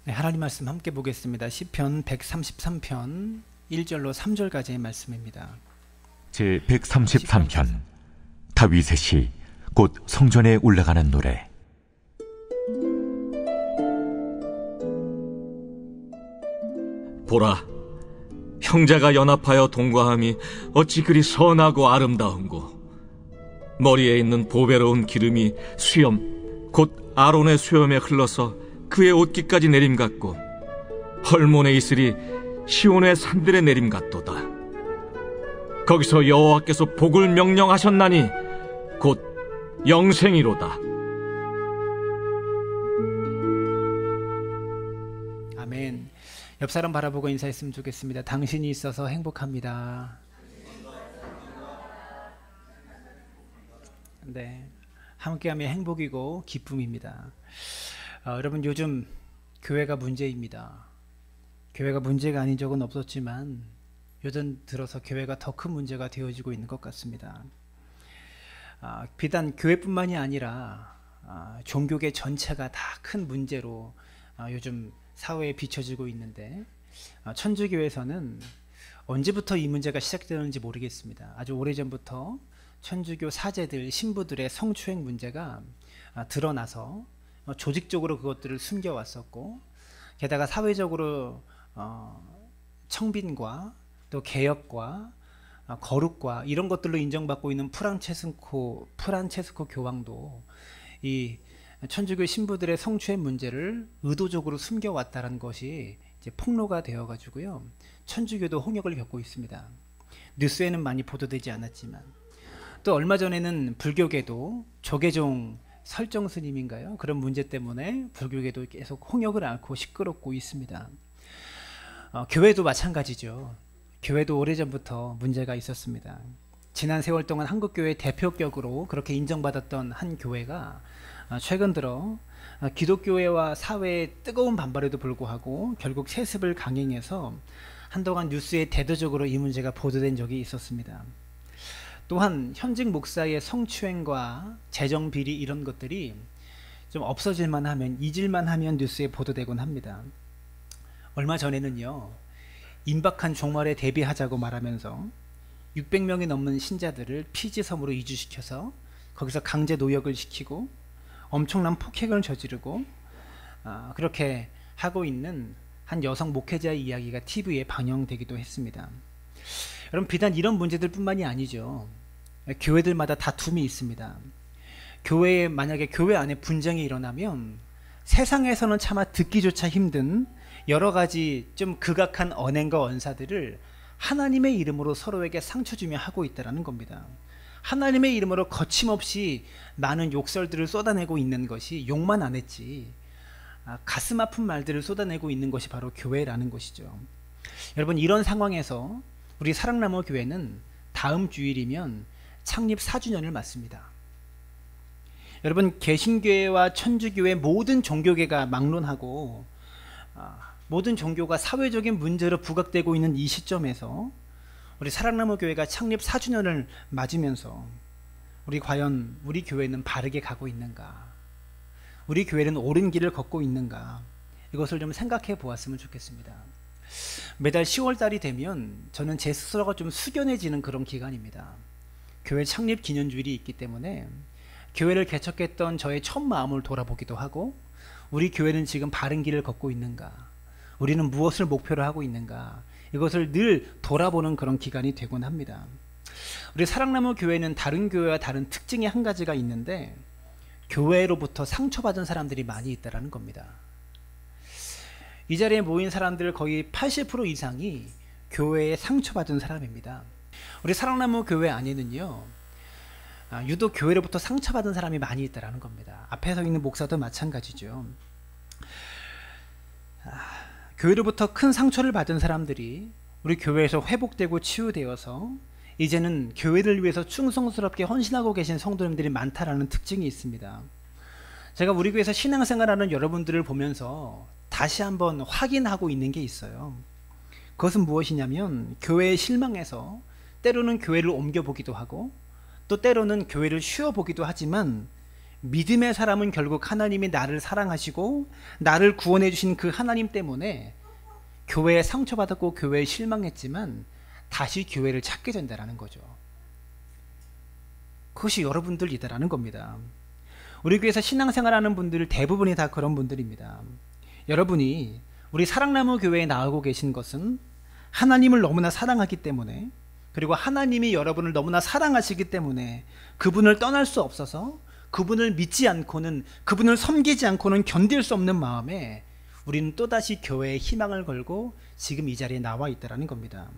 네, 하나님 말씀 함께 보겠습니다. 시편 133편 1절로 3절까지의 말씀입니다. 제 133편 다윗의 시 곧 성전에 올라가는 노래. 보라, 형제가 연합하여 동거함이 어찌 그리 선하고 아름다운고. 머리에 있는 보배로운 기름이 수염 곧 아론의 수염에 흘러서 그의 옷깃까지 내림 같고, 헐몬의 이슬이 시온의 산들의 내림 같도다. 거기서 여호와께서 복을 명령하셨나니 곧 영생이로다. 아멘. 옆 사람 바라보고 인사했으면 좋겠습니다. 당신이 있어서 행복합니다. 네, 함께하면 행복이고 기쁨입니다. 여러분, 요즘 교회가 문제입니다. 교회가 문제가 아닌 적은 없었지만 요즘 들어서 교회가 더 큰 문제가 되어지고 있는 것 같습니다. 비단 교회뿐만이 아니라 종교계 전체가 다 큰 문제로 요즘 사회에 비춰지고 있는데, 천주교에서는 언제부터 이 문제가 시작되었는지 모르겠습니다. 아주 오래전부터 천주교 사제들, 신부들의 성추행 문제가 드러나서 조직적으로 그것들을 숨겨왔었고, 게다가 사회적으로 청빈과 또 개혁과 거룩과 이런 것들로 인정받고 있는 프란체스코 교황도 이 천주교 신부들의 성추행 문제를 의도적으로 숨겨왔다는 것이 이제 폭로가 되어가지고요, 천주교도 홍역을 겪고 있습니다. 뉴스에는 많이 보도되지 않았지만, 또 얼마 전에는 불교계도 조계종 설정 스님인가요? 그런 문제 때문에 불교계도 계속 홍역을 앓고 시끄럽고 있습니다. 교회도 마찬가지죠. 교회도 오래전부터 문제가 있었습니다. 지난 세월 동안 한국교회 대표격으로 그렇게 인정받았던 한 교회가 최근 들어 기독교회와 사회의 뜨거운 반발에도 불구하고 결국 세습을 강행해서 한동안 뉴스에 대대적으로 이 문제가 보도된 적이 있었습니다. 또한 현직 목사의 성추행과 재정 비리 이런 것들이 좀 없어질만 하면, 잊을만 하면 뉴스에 보도되곤 합니다. 얼마 전에는요, 임박한 종말에 대비하자고 말하면서 600명이 넘는 신자들을 피지섬으로 이주시켜서 거기서 강제 노역을 시키고 엄청난 폭행을 저지르고 그렇게 하고 있는 한 여성 목회자의 이야기가 TV에 방영되기도 했습니다. 여러분, 비단 이런 문제들 뿐만이 아니죠. 교회들마다 다툼이 있습니다. 교회에 만약에 교회 안에 분쟁이 일어나면 세상에서는 차마 듣기조차 힘든 여러 가지 좀 극악한 언행과 언사들을 하나님의 이름으로 서로에게 상처 주며 하고 있다는 겁니다. 하나님의 이름으로 거침없이 많은 욕설들을 쏟아내고 있는 것이, 욕만 안 했지 가슴 아픈 말들을 쏟아내고 있는 것이 바로 교회라는 것이죠. 여러분, 이런 상황에서 우리 사랑나무 교회는 다음 주일이면 창립 4주년을 맞습니다. 여러분, 개신교회와 천주교회 모든 종교계가 막론하고 모든 종교가 사회적인 문제로 부각되고 있는 이 시점에서 우리 사랑나무 교회가 창립 4주년을 맞으면서 과연 우리 교회는 바르게 가고 있는가? 우리 교회는 옳은 길을 걷고 있는가? 이것을 좀 생각해 보았으면 좋겠습니다. 매달 10월달이 되면 저는 제 스스로가 좀 숙연해지는 그런 기간입니다. 교회 창립 기념주일이 있기 때문에 교회를 개척했던 저의 첫 마음을 돌아보기도 하고, 우리 교회는 지금 바른 길을 걷고 있는가? 우리는 무엇을 목표로 하고 있는가? 이것을 늘 돌아보는 그런 기간이 되곤 합니다. 우리 사랑나무 교회는 다른 교회와 다른 특징이 한 가지가 있는데, 교회로부터 상처받은 사람들이 많이 있다는 겁니다. 이 자리에 모인 사람들 거의 80% 이상이 교회에 상처받은 사람입니다. 우리 사랑나무 교회 안에는요, 유독 교회로부터 상처받은 사람이 많이 있다는 겁니다. 앞에 서 있는 목사도 마찬가지죠. 교회로부터 큰 상처를 받은 사람들이 우리 교회에서 회복되고 치유되어서 이제는 교회를 위해서 충성스럽게 헌신하고 계신 성도님들이 많다라는 특징이 있습니다. 제가 우리 교회에서 신앙생활하는 여러분들을 보면서 다시 한번 확인하고 있는 게 있어요. 그것은 무엇이냐면, 교회에 실망해서 때로는 교회를 옮겨보기도 하고 또 때로는 교회를 쉬어보기도 하지만 믿음의 사람은 결국 하나님이 나를 사랑하시고 나를 구원해 주신 그 하나님 때문에 교회에 상처받았고 교회에 실망했지만 다시 교회를 찾게 된다는 거죠. 그것이 여러분들이다라는 겁니다. 우리 교회에서 신앙생활하는 분들 대부분이 다 그런 분들입니다. 여러분이 우리 사랑나무 교회에 나오고 계신 것은 하나님을 너무나 사랑하기 때문에, 그리고 하나님이 여러분을 너무나 사랑하시기 때문에 그분을 떠날 수 없어서 그분을 믿지 않고는, 그분을 섬기지 않고는 견딜 수 없는 마음에 우리는 또다시 교회에 희망을 걸고 지금 이 자리에 나와 있다는 겁니다.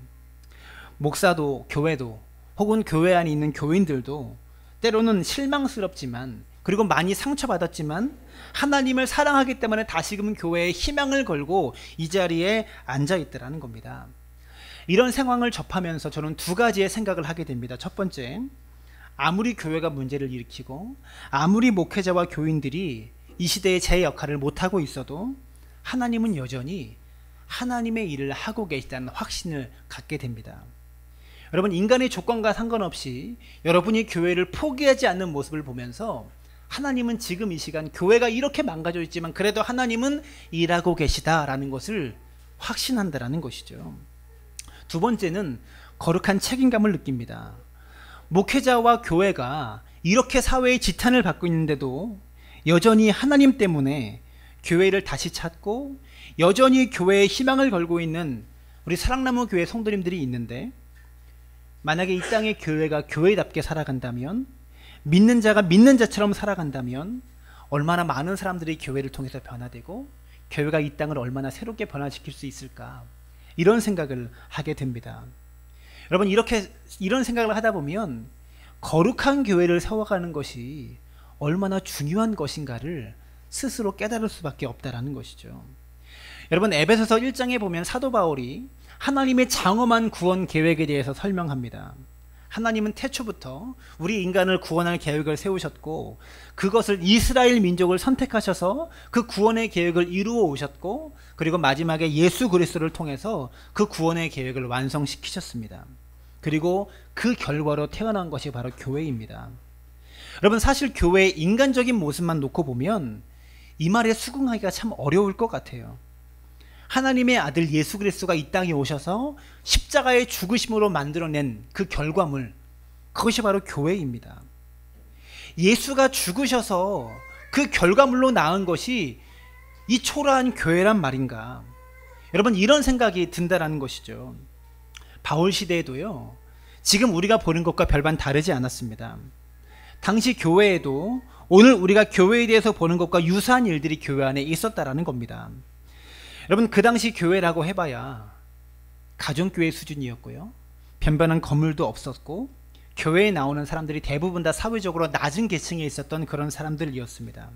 목사도 교회도 혹은 교회 안에 있는 교인들도 때로는 실망스럽지만, 그리고 많이 상처받았지만 하나님을 사랑하기 때문에 다시금 교회에 희망을 걸고 이 자리에 앉아 있다는 겁니다. 이런 상황을 접하면서 저는 두 가지의 생각을 하게 됩니다. 첫 번째, 아무리 교회가 문제를 일으키고 아무리 목회자와 교인들이 이 시대에 제 역할을 못하고 있어도 하나님은 여전히 하나님의 일을 하고 계시다는 확신을 갖게 됩니다. 여러분, 인간의 조건과 상관없이 여러분이 교회를 포기하지 않는 모습을 보면서 하나님은 지금 이 시간 교회가 이렇게 망가져 있지만 그래도 하나님은 일하고 계시다라는 것을 확신한다라는 것이죠. 두 번째는 거룩한 책임감을 느낍니다. 목회자와 교회가 이렇게 사회의 지탄을 받고 있는데도 여전히 하나님 때문에 교회를 다시 찾고 여전히 교회에 희망을 걸고 있는 우리 사랑나무 교회 성도님들이 있는데, 만약에 이 땅의 교회가 교회답게 살아간다면, 믿는 자가 믿는 자처럼 살아간다면 얼마나 많은 사람들이 교회를 통해서 변화되고 교회가 이 땅을 얼마나 새롭게 변화시킬 수 있을까, 이런 생각을 하게 됩니다. 여러분, 이런 생각을 하다 보면 거룩한 교회를 세워가는 것이 얼마나 중요한 것인가를 스스로 깨달을 수밖에 없다라는 것이죠. 여러분, 에베소서 1장에 보면 사도 바울이 하나님의 장엄한 구원 계획에 대해서 설명합니다. 하나님은 태초부터 우리 인간을 구원할 계획을 세우셨고 그것을 이스라엘 민족을 선택하셔서 그 구원의 계획을 이루어 오셨고, 그리고 마지막에 예수 그리스도를 통해서 그 구원의 계획을 완성시키셨습니다. 그리고 그 결과로 태어난 것이 바로 교회입니다. 여러분, 사실 교회의 인간적인 모습만 놓고 보면 이 말에 수긍하기가 참 어려울 것 같아요. 하나님의 아들 예수 그리스도가 이 땅에 오셔서 십자가의 죽으심으로 만들어낸 그 결과물, 그것이 바로 교회입니다. 예수가 죽으셔서 그 결과물로 나온 것이 이 초라한 교회란 말인가? 여러분, 이런 생각이 든다라는 것이죠. 바울 시대에도요, 지금 우리가 보는 것과 별반 다르지 않았습니다. 당시 교회에도 오늘 우리가 교회에 대해서 보는 것과 유사한 일들이 교회 안에 있었다라는 겁니다. 여러분, 그 당시 교회라고 해봐야 가정교회 수준이었고요, 변변한 건물도 없었고 교회에 나오는 사람들이 대부분 다 사회적으로 낮은 계층에 있었던 그런 사람들이었습니다.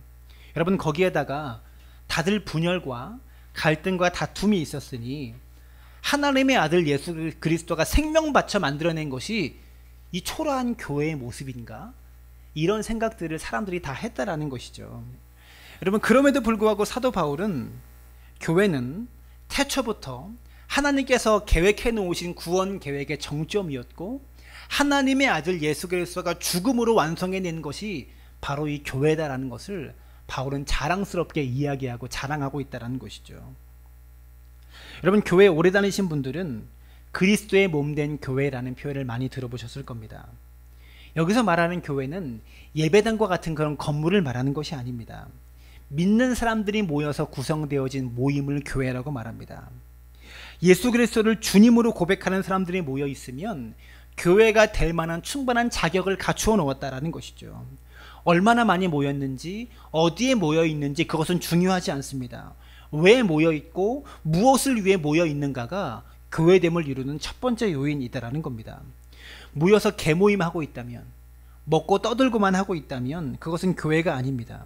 여러분, 거기에다가 다들 분열과 갈등과 다툼이 있었으니 하나님의 아들 예수 그리스도가 생명 바쳐 만들어낸 것이 이 초라한 교회의 모습인가? 이런 생각들을 사람들이 다 했다라는 것이죠. 여러분, 그럼에도 불구하고 사도 바울은 교회는 태초부터 하나님께서 계획해 놓으신 구원 계획의 정점이었고 하나님의 아들 예수 그리스도가 죽음으로 완성해낸 것이 바로 이 교회다라는 것을 바울은 자랑스럽게 이야기하고 자랑하고 있다는 것이죠. 여러분, 교회에 오래 다니신 분들은 그리스도의 몸된 교회라는 표현을 많이 들어보셨을 겁니다. 여기서 말하는 교회는 예배당과 같은 그런 건물을 말하는 것이 아닙니다. 믿는 사람들이 모여서 구성되어진 모임을 교회라고 말합니다. 예수 그리스도를 주님으로 고백하는 사람들이 모여 있으면 교회가 될 만한 충분한 자격을 갖추어 놓았다라는 것이죠. 얼마나 많이 모였는지, 어디에 모여 있는지 그것은 중요하지 않습니다. 왜 모여 있고 무엇을 위해 모여 있는가가 교회됨을 이루는 첫 번째 요인이다라는 겁니다. 모여서 개모임하고 있다면, 먹고 떠들고만 하고 있다면 그것은 교회가 아닙니다.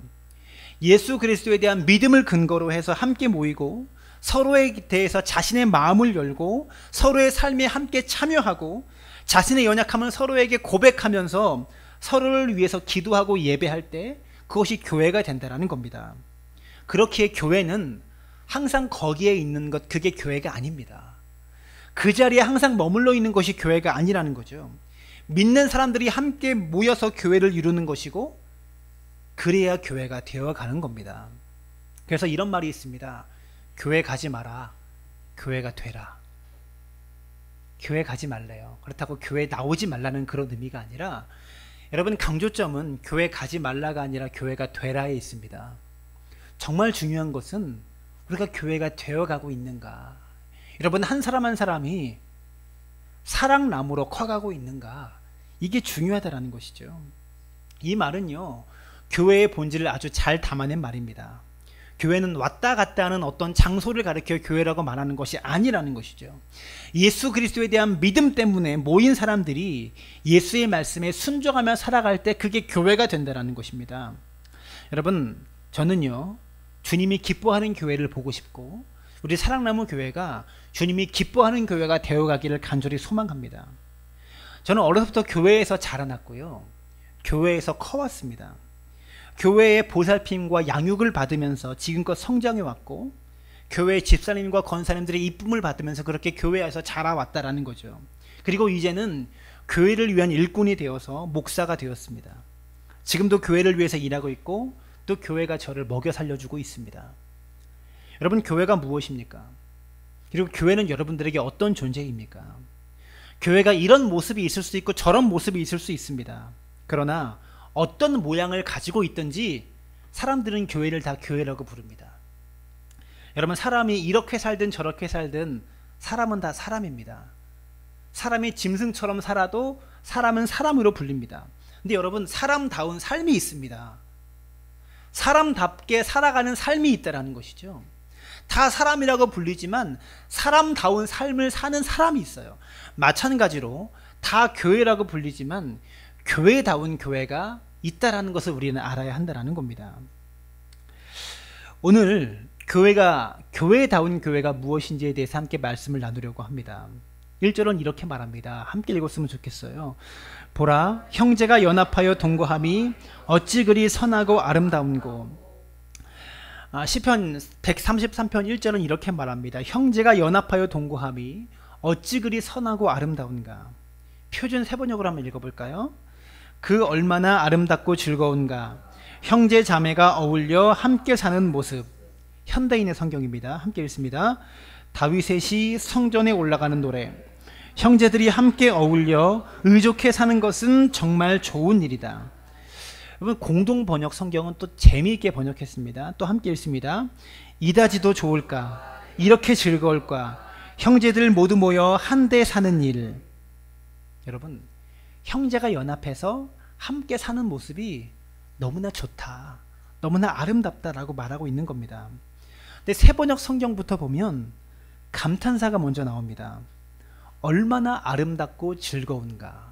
예수 그리스도에 대한 믿음을 근거로 해서 함께 모이고 서로에 대해서 자신의 마음을 열고 서로의 삶에 함께 참여하고 자신의 연약함을 서로에게 고백하면서 서로를 위해서 기도하고 예배할 때 그것이 교회가 된다는 겁니다. 그렇기에 교회는 항상 거기에 있는 것, 그게 교회가 아닙니다. 그 자리에 항상 머물러 있는 것이 교회가 아니라는 거죠. 믿는 사람들이 함께 모여서 교회를 이루는 것이고 그래야 교회가 되어가는 겁니다. 그래서 이런 말이 있습니다. 교회 가지 마라. 교회가 되라. 교회 가지 말래요. 그렇다고 교회 나오지 말라는 그런 의미가 아니라, 여러분 강조점은 교회 가지 말라가 아니라 교회가 되라에 있습니다. 정말 중요한 것은 우리가 교회가 되어가고 있는가, 여러분 한 사람 한 사람이 사랑나무로 커가고 있는가, 이게 중요하다라는 것이죠. 이 말은요, 교회의 본질을 아주 잘 담아낸 말입니다. 교회는 왔다 갔다 하는 어떤 장소를 가리켜 교회라고 말하는 것이 아니라는 것이죠. 예수 그리스도에 대한 믿음 때문에 모인 사람들이 예수의 말씀에 순종하며 살아갈 때 그게 교회가 된다는 것입니다. 여러분, 저는요, 주님이 기뻐하는 교회를 보고 싶고 우리 사랑나무 교회가 주님이 기뻐하는 교회가 되어가기를 간절히 소망합니다. 저는 어려서부터 교회에서 자라났고요, 교회에서 커왔습니다. 교회의 보살핌과 양육을 받으면서 지금껏 성장해 왔고, 교회 집사님과 권사님들의 이쁨을 받으면서 그렇게 교회에서 자라왔다라는 거죠. 그리고 이제는 교회를 위한 일꾼이 되어서 목사가 되었습니다. 지금도 교회를 위해서 일하고 있고 또 교회가 저를 먹여 살려주고 있습니다. 여러분, 교회가 무엇입니까? 그리고 교회는 여러분들에게 어떤 존재입니까? 교회가 이런 모습이 있을 수 있고 저런 모습이 있을 수 있습니다. 그러나 어떤 모양을 가지고 있든지 사람들은 교회를 다 교회라고 부릅니다. 여러분, 사람이 이렇게 살든 저렇게 살든 사람은 다 사람입니다. 사람이 짐승처럼 살아도 사람은 사람으로 불립니다. 근데 여러분, 사람다운 삶이 있습니다. 사람답게 살아가는 삶이 있다는 것이죠. 다 사람이라고 불리지만 사람다운 삶을 사는 사람이 있어요. 마찬가지로 다 교회라고 불리지만 교회다운 교회가 있다라는 것을 우리는 알아야 한다는 겁니다. 오늘 교회다운 교회가 무엇인지에 대해서 함께 말씀을 나누려고 합니다. 1절은 이렇게 말합니다. 함께 읽었으면 좋겠어요. 보라, 형제가 연합하여 동거함이 어찌 그리 선하고 아름다운고. 시편 133편 1절은 이렇게 말합니다. 형제가 연합하여 동거함이 어찌 그리 선하고 아름다운가. 표준 세번역으로 한번 읽어볼까요? 그 얼마나 아름답고 즐거운가. 형제 자매가 어울려 함께 사는 모습. 현대인의 성경입니다. 함께 읽습니다. 다윗의 시 성전에 올라가는 노래. 형제들이 함께 어울려 의족해 사는 것은 정말 좋은 일이다. 여러분, 공동 번역 성경은 또 재미있게 번역했습니다. 또 함께 읽습니다. 이다지도 좋을까, 이렇게 즐거울까, 형제들 모두 모여 한데 사는 일. 여러분, 형제가 연합해서 함께 사는 모습이 너무나 좋다, 너무나 아름답다라고 말하고 있는 겁니다. 근데 세번역 성경부터 보면 감탄사가 먼저 나옵니다. 얼마나 아름답고 즐거운가.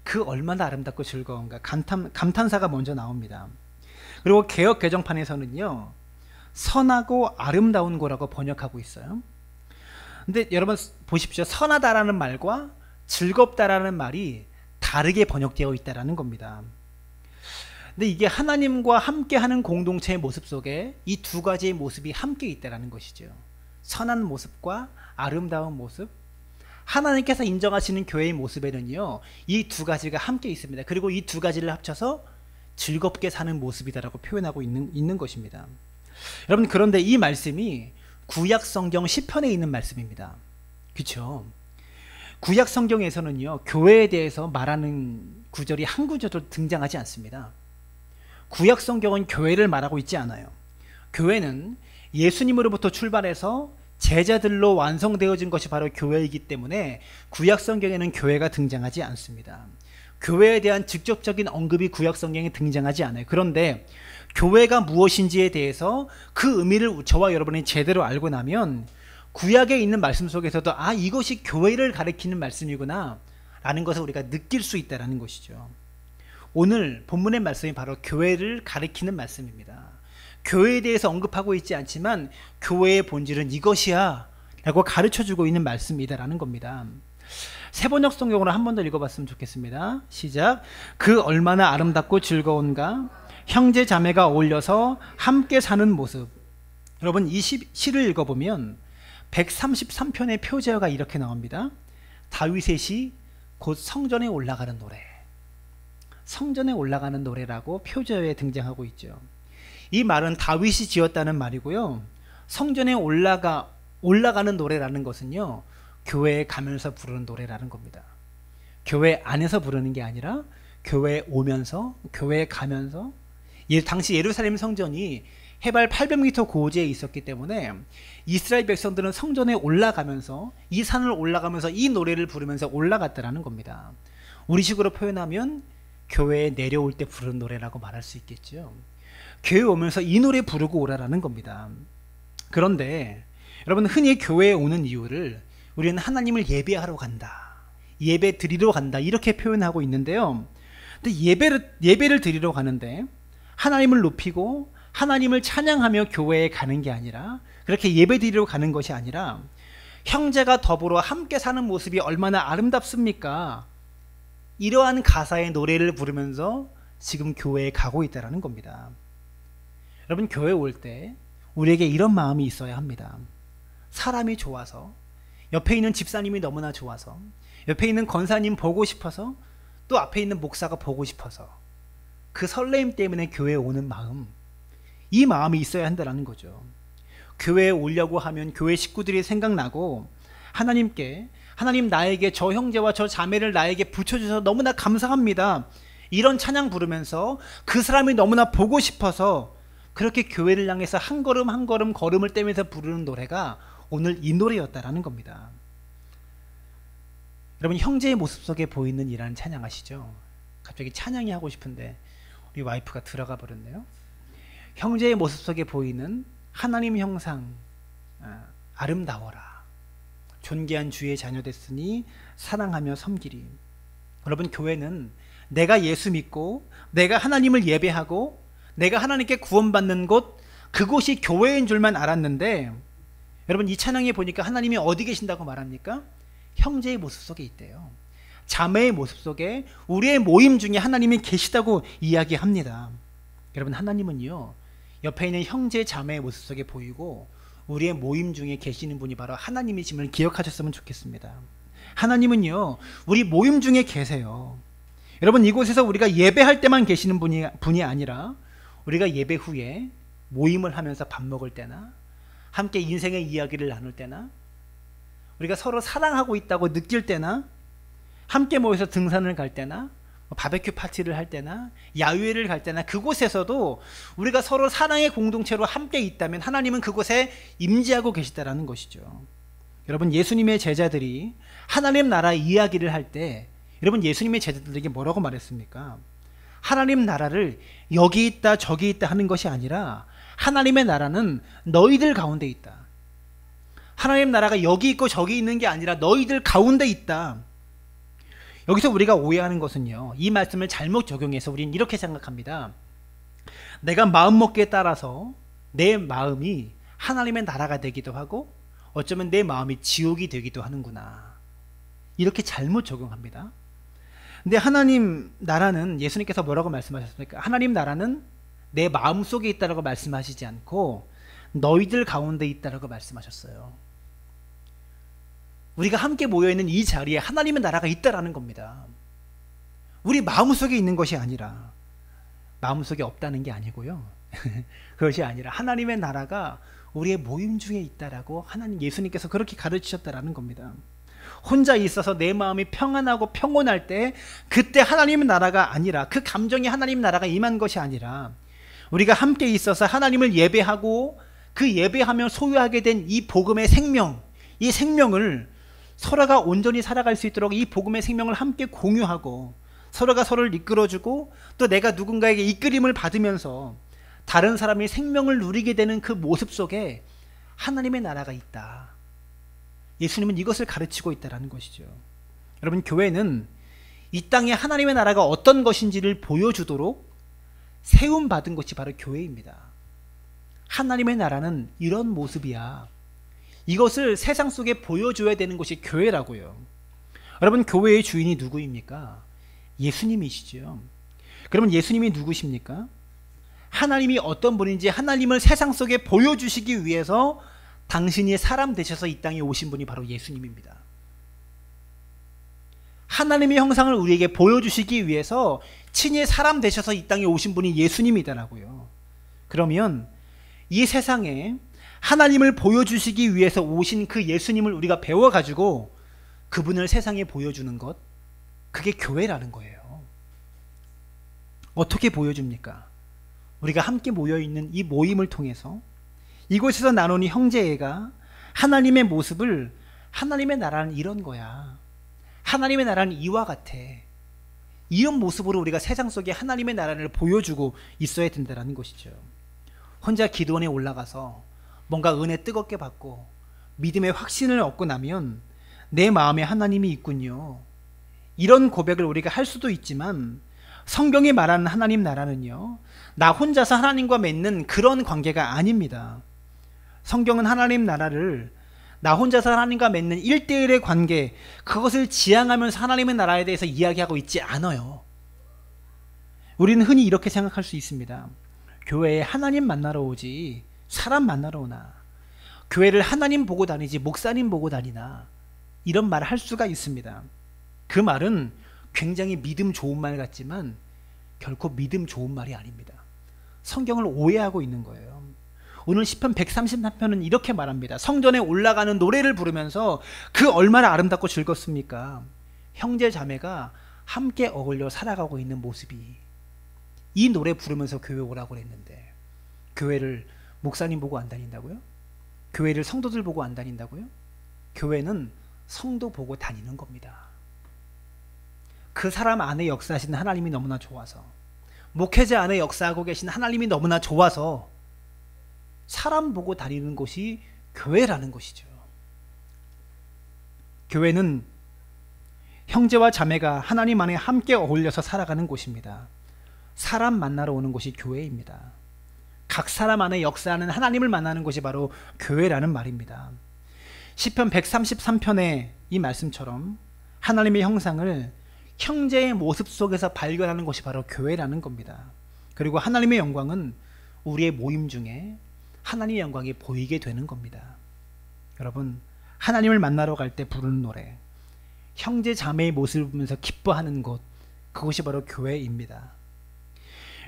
그 얼마나 아름답고 즐거운가. 감탄사가 먼저 나옵니다. 그리고 개역 개정판에서는요, 선하고 아름다운 거라고 번역하고 있어요. 근데 여러분 보십시오. 선하다라는 말과 즐겁다라는 말이 다르게 번역되어 있다라는 겁니다. 근데 이게 하나님과 함께하는 공동체의 모습 속에 이 두 가지의 모습이 함께 있다라는 것이죠. 선한 모습과 아름다운 모습. 하나님께서 인정하시는 교회의 모습에는요, 이 두 가지가 함께 있습니다. 그리고 이 두 가지를 합쳐서 즐겁게 사는 모습이다라고 표현하고 있는 것입니다. 여러분, 그런데 이 말씀이 구약 성경 시편에 있는 말씀입니다. 그렇죠? 구약 성경에서는요, 교회에 대해서 말하는 구절이 한 구절도 등장하지 않습니다. 구약 성경은 교회를 말하고 있지 않아요. 교회는 예수님으로부터 출발해서 제자들로 완성되어진 것이 바로 교회이기 때문에 구약 성경에는 교회가 등장하지 않습니다. 교회에 대한 직접적인 언급이 구약 성경에 등장하지 않아요. 그런데 교회가 무엇인지에 대해서 그 의미를 저와 여러분이 제대로 알고 나면 구약에 있는 말씀 속에서도 이것이 교회를 가리키는 말씀이구나 라는 것을 우리가 느낄 수 있다는 것이죠. 오늘 본문의 말씀이 바로 교회를 가리키는 말씀입니다. 교회에 대해서 언급하고 있지 않지만 교회의 본질은 이것이야 라고 가르쳐주고 있는 말씀이다라는 겁니다. 세번역 성경으로 한 번 더 읽어봤으면 좋겠습니다. 시작. 그 얼마나 아름답고 즐거운가. 형제 자매가 어울려서 함께 사는 모습. 여러분, 이 시를 읽어보면 133편의 표제어가 이렇게 나옵니다. 다윗의 시, 곧 성전에 올라가는 노래. 성전에 올라가는 노래라고 표제어에 등장하고 있죠. 이 말은 다윗이 지었다는 말이고요. 성전에 올라가는 노래라는 것은요, 교회에 가면서 부르는 노래라는 겁니다. 교회 안에서 부르는 게 아니라 교회에 오면서, 교회에 가면서, 당시 예루살렘 성전이 해발 800m 고지에 있었기 때문에 이스라엘 백성들은 성전에 올라가면서, 이 산을 올라가면서 이 노래를 부르면서 올라갔다라는 겁니다. 우리식으로 표현하면 교회에 내려올 때 부르는 노래라고 말할 수 있겠죠. 교회에 오면서 이 노래 부르고 오라라는 겁니다. 그런데 여러분, 흔히 교회에 오는 이유를 우리는 하나님을 예배하러 간다, 예배 드리러 간다, 이렇게 표현하고 있는데요. 근데 예배를 드리러 가는데 하나님을 높이고 하나님을 찬양하며 교회에 가는 게 아니라, 그렇게 예배 드리러 가는 것이 아니라, 형제가 더불어 함께 사는 모습이 얼마나 아름답습니까? 이러한 가사의 노래를 부르면서 지금 교회에 가고 있다는 겁니다. 여러분, 교회 올 때 우리에게 이런 마음이 있어야 합니다. 사람이 좋아서, 옆에 있는 집사님이 너무나 좋아서, 옆에 있는 권사님 보고 싶어서, 또 앞에 있는 목사가 보고 싶어서, 그 설레임 때문에 교회에 오는 마음, 이 마음이 있어야 한다는 거죠. 교회에 오려고 하면 교회 식구들이 생각나고, 하나님 나에게 저 형제와 저 자매를 나에게 붙여주셔서 너무나 감사합니다, 이런 찬양 부르면서 그 사람이 너무나 보고 싶어서 그렇게 교회를 향해서 한 걸음 한 걸음 걸음을 떼면서 부르는 노래가 오늘 이 노래였다라는 겁니다. 여러분, 형제의 모습 속에 보이는 이라는 찬양 아시죠? 갑자기 찬양이 하고 싶은데 우리 와이프가 들어가 버렸네요. 형제의 모습 속에 보이는 하나님 형상, 아름다워라, 존귀한 주의 자녀 됐으니 사랑하며 섬기리. 여러분, 교회는 내가 예수 믿고 내가 하나님을 예배하고 내가 하나님께 구원받는 곳, 그곳이 교회인 줄만 알았는데, 여러분, 이 찬양에 보니까 하나님이 어디 계신다고 말합니까? 형제의 모습 속에 있대요. 자매의 모습 속에, 우리의 모임 중에 하나님이 계시다고 이야기합니다. 여러분, 하나님은요, 옆에 있는 형제 자매의 모습 속에 보이고 우리의 모임 중에 계시는 분이 바로 하나님이심을 기억하셨으면 좋겠습니다. 하나님은요, 우리 모임 중에 계세요. 여러분, 이곳에서 우리가 예배할 때만 계시는 분이 아니라, 우리가 예배 후에 모임을 하면서 밥 먹을 때나, 함께 인생의 이야기를 나눌 때나, 우리가 서로 사랑하고 있다고 느낄 때나, 함께 모여서 등산을 갈 때나, 바베큐 파티를 할 때나, 야유회를 갈 때나, 그곳에서도 우리가 서로 사랑의 공동체로 함께 있다면 하나님은 그곳에 임재하고 계시다라는 것이죠. 여러분, 예수님의 제자들이 하나님 나라 이야기를 할 때, 여러분, 예수님의 제자들에게 뭐라고 말했습니까? 하나님 나라를 여기 있다 저기 있다 하는 것이 아니라, 하나님의 나라는 너희들 가운데 있다. 하나님 나라가 여기 있고 저기 있는 게 아니라 너희들 가운데 있다. 여기서 우리가 오해하는 것은요, 이 말씀을 잘못 적용해서 우리는 이렇게 생각합니다. 내가 마음먹기에 따라서 내 마음이 하나님의 나라가 되기도 하고, 어쩌면 내 마음이 지옥이 되기도 하는구나, 이렇게 잘못 적용합니다. 근데 하나님 나라는, 예수님께서 뭐라고 말씀하셨습니까? 하나님 나라는 내 마음속에 있다라고 말씀하시지 않고 너희들 가운데 있다라고 말씀하셨어요. 우리가 함께 모여있는 이 자리에 하나님의 나라가 있다라는 겁니다. 우리 마음속에 있는 것이 아니라, 마음속에 없다는 게 아니고요. 그것이 아니라 하나님의 나라가 우리의 모임 중에 있다라고 예수님께서 그렇게 가르치셨다라는 겁니다. 혼자 있어서 내 마음이 평안하고 평온할 때, 그때 하나님의 나라가 아니라, 그 감정이 하나님 나라가 임한 것이 아니라, 우리가 함께 있어서 하나님을 예배하고 그 예배하며 소유하게 된 이 복음의 생명, 이 생명을 서로가 온전히 살아갈 수 있도록 이 복음의 생명을 함께 공유하고, 서로가 서로를 이끌어주고, 또 내가 누군가에게 이끌림을 받으면서 다른 사람이 생명을 누리게 되는 그 모습 속에 하나님의 나라가 있다. 예수님은 이것을 가르치고 있다는 것이죠. 여러분, 교회는 이 땅에 하나님의 나라가 어떤 것인지를 보여주도록 세움받은 것이 바로 교회입니다. 하나님의 나라는 이런 모습이야, 이것을 세상 속에 보여줘야 되는 것이 교회라고요. 여러분, 교회의 주인이 누구입니까? 예수님이시죠. 그러면 예수님이 누구십니까? 하나님이 어떤 분인지 하나님을 세상 속에 보여주시기 위해서 당신이 사람 되셔서 이 땅에 오신 분이 바로 예수님입니다. 하나님의 형상을 우리에게 보여주시기 위해서 친히 사람 되셔서 이 땅에 오신 분이 예수님이더라고요. 그러면 이 세상에 하나님을 보여주시기 위해서 오신 그 예수님을 우리가 배워가지고 그분을 세상에 보여주는 것, 그게 교회라는 거예요. 어떻게 보여줍니까? 우리가 함께 모여있는 이 모임을 통해서 이곳에서 나누는 형제애가 하나님의 모습을, 하나님의 나라는 이런 거야, 하나님의 나라는 이와 같아, 이런 모습으로 우리가 세상 속에 하나님의 나라를 보여주고 있어야 된다는 것이죠. 혼자 기도원에 올라가서 뭔가 은혜 뜨겁게 받고 믿음의 확신을 얻고 나면 내 마음에 하나님이 있군요, 이런 고백을 우리가 할 수도 있지만, 성경이 말하는 하나님 나라는요, 나 혼자서 하나님과 맺는 그런 관계가 아닙니다. 성경은 하나님 나라를 나 혼자서 하나님과 맺는 1대1의 관계, 그것을 지향하면서 하나님의 나라에 대해서 이야기하고 있지 않아요. 우리는 흔히 이렇게 생각할 수 있습니다. 교회에 하나님 만나러 오지 사람 만나러 오나, 교회를 하나님 보고 다니지 목사님 보고 다니나, 이런 말을 할 수가 있습니다. 그 말은 굉장히 믿음 좋은 말 같지만 결코 믿음 좋은 말이 아닙니다. 성경을 오해하고 있는 거예요. 오늘 시편 133편은 이렇게 말합니다. 성전에 올라가는 노래를 부르면서 그 얼마나 아름답고 즐겁습니까? 형제 자매가 함께 어울려 살아가고 있는 모습이, 이 노래 부르면서 교회 오라고 그랬는데 교회를 목사님 보고 안 다닌다고요? 교회를 성도들 보고 안 다닌다고요? 교회는 성도 보고 다니는 겁니다. 그 사람 안에 역사하시는 하나님이 너무나 좋아서, 목회자 안에 역사하고 계신 하나님이 너무나 좋아서 사람 보고 다니는 곳이 교회라는 것이죠. 교회는 형제와 자매가 하나님 안에 함께 어울려서 살아가는 곳입니다. 사람 만나러 오는 곳이 교회입니다. 각 사람 안에 역사하는 하나님을 만나는 곳이 바로 교회라는 말입니다. 시편 133편의 이 말씀처럼 하나님의 형상을 형제의 모습 속에서 발견하는 것이 바로 교회라는 겁니다. 그리고 하나님의 영광은 우리의 모임 중에 하나님의 영광이 보이게 되는 겁니다. 여러분, 하나님을 만나러 갈 때 부르는 노래, 형제 자매의 모습을 보면서 기뻐하는 곳, 그것이 바로 교회입니다.